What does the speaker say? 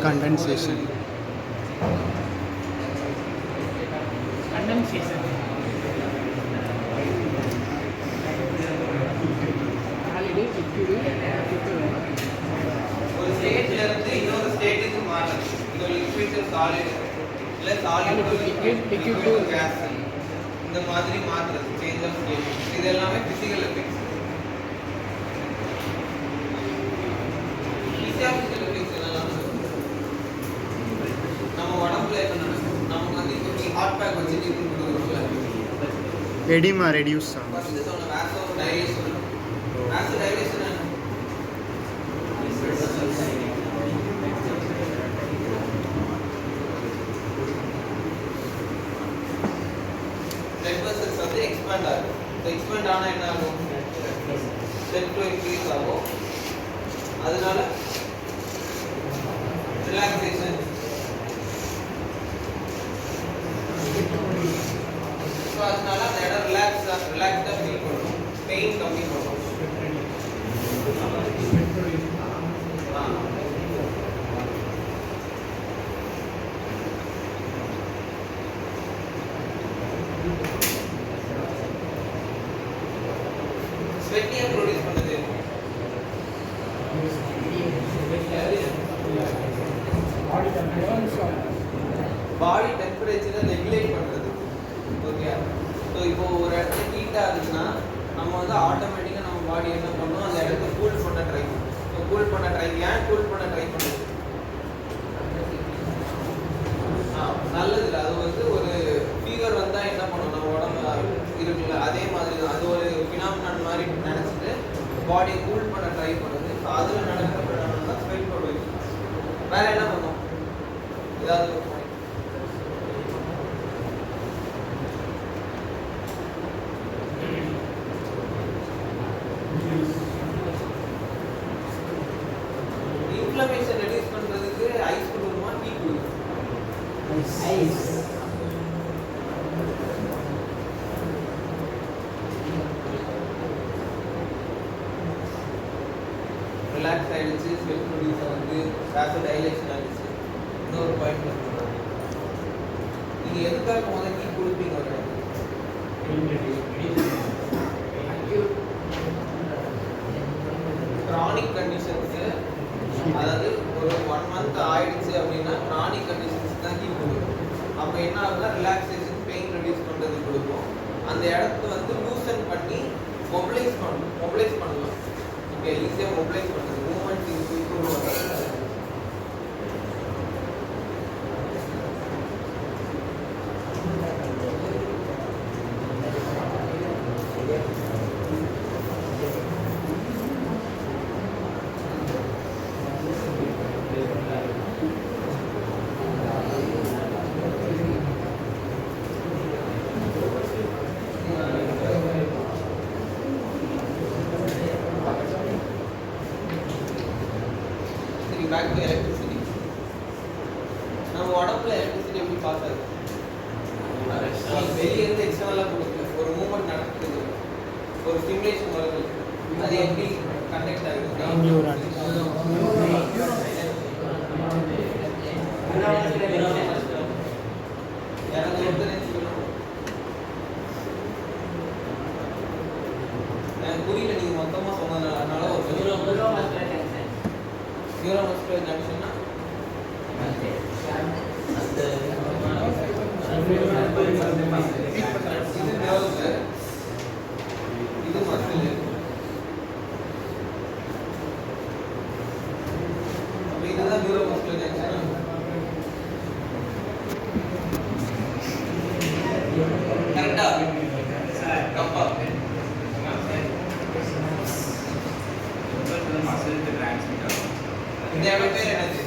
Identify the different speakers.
Speaker 1: Condensation.
Speaker 2: Condensation. Holiday,
Speaker 3: ஒரு ஸ்டேட்ல இருந்து இன்னொரு ஸ்டேட்டுக்கு மாறுது. இது லிக்விட் சாலிட் இல்ல சாலிட் லிக்விட் டு கேஸ் இந்த மாதிரி மாறுறது சேஞ்ச் ஆஃப் ஸ்டேட். இது எல்லாமே பிசிக்கல் எஃபெக்ட்ஸ். பிசியோலஜிக்கல் எஃபெக்ட்ஸ் என்னலாம் நம்ம உடம்புல என்ன நடக்கும்? நமக்கு வந்து இப்போ ஹார்ட் பேக் வச்சு ட்ரீட்மெண்ட் கொடுக்குறோம்ல.
Speaker 1: Edema reduce sound.
Speaker 3: ஃபர்ஸ்ட் சொன்ன வாசோ டைலேஷன். வாசோ டைலேஷன் என்ன? blood vessels வந்து expand ஆகும். expand ஆனா என்ன ஆகும்? blood flow increase ஆகும். அதனால relaxation. So அதனால அந்த இடம் ரிலாக்ஸா ஃபீல் பண்ணும். பெயின் கம்மி பண்ணும். ஸ்வெட் ஏன் ப்ரொடியூஸ் பண்ணுது? பாடி டெம்பரேச்சரை ரெகுலேட் பண்றது. ஓகே. ஸோ இப்போ ஒரு இடத்துல ஹீட்டாக இருக்குன்னா நம்ம வந்து ஆட்டோமேட்டிக்காக நம்ம பாடி என்ன பண்ணணும், அந்த இடத்த கூல் பண்ண ட்ரை பண்ணும். ஸோ கூல் பண்ண ட்ரை பண்ணுது நல்லது இல்லை. அது வந்து ஒரு ஃபீவர் வந்தால் என்ன பண்ணும், நம்ம உடம்பு இருக்குல்ல அதே மாதிரி தான். அது ஒரு ஃபினாமினன் மாதிரி நினச்சிட்டு பாடியை கூல் பண்ண ட்ரை பண்ணுது. ஸோ அதில் நடக்கிற தான் ஸ்வெட் ப்ரொடியூஸ். வேற என்ன பண்ணும்? ஏதாவது இன்ஃப்ளமேஷன் ரெடியூஸ் பண்றதுக்கு ஐஸ் கொடுக்குமா, டீ கொடுக்குமா? ஐஸ். ரிலாக்ஸ் ஆயிடுச்சு, ஸ்வெட் ப்ரொடியூஸ் ஆகுது, வாசோ டைலேஷன் ஆயிடுச்சு. இன்னொரு பாயிண்ட் நீங்க எதுக்காக முதல்ல டீ குடிப்பீங்க? ஒரு கிரானிக் கண்டிஷன்ஸ், அதாவது ஒரு 1 month ஆயிடுச்சு அப்படின்னா கிரானிக் கண்டிஷன்ஸ் தான் டீ கொடுக்கும். அப்போ என்ன ஆகுதுன்னா ரிலாக்ஸேஷன், பெயின் ரெடியூஸ் பண்ணுறது கொடுக்கும். அந்த இடத்த வந்து லூசன் பண்ணி மொபிலைஸ் பண்ணலாம். ஓகே, ஈஸியாக மொபிலைஸ் பண்ணுறது, மூவ்மெண்ட் இம்ப்ரூவ் பண்ணுறது. Back to electricity. நம்ம உடம்புல எலக்ட்ரிசிட்டி எப்படி பாஸ் ஆகுது? வெளியே இருந்து எக்ஸ்டர்னலாக கொடுக்குது, ஒரு மூவ்மெண்ட் நடக்குது, ஒரு ஸ்டிமுலேஷன் வருது. அது எப்படி கண்டக்ட் ஆகுது? எனக்கு புரியல நீங்க மொத்தமா சொன்னதுனால. அதனால ஒரு நியூரோமஸ்குலர் ஜங்ஷன்னா இது நர்வ், இது மசில். அப்ப இதுதான் நியூரோமஸ்குலர் ஜங்ஷன். கரெக்டா? கப்பா இந்த இடம் பேர் என்னது?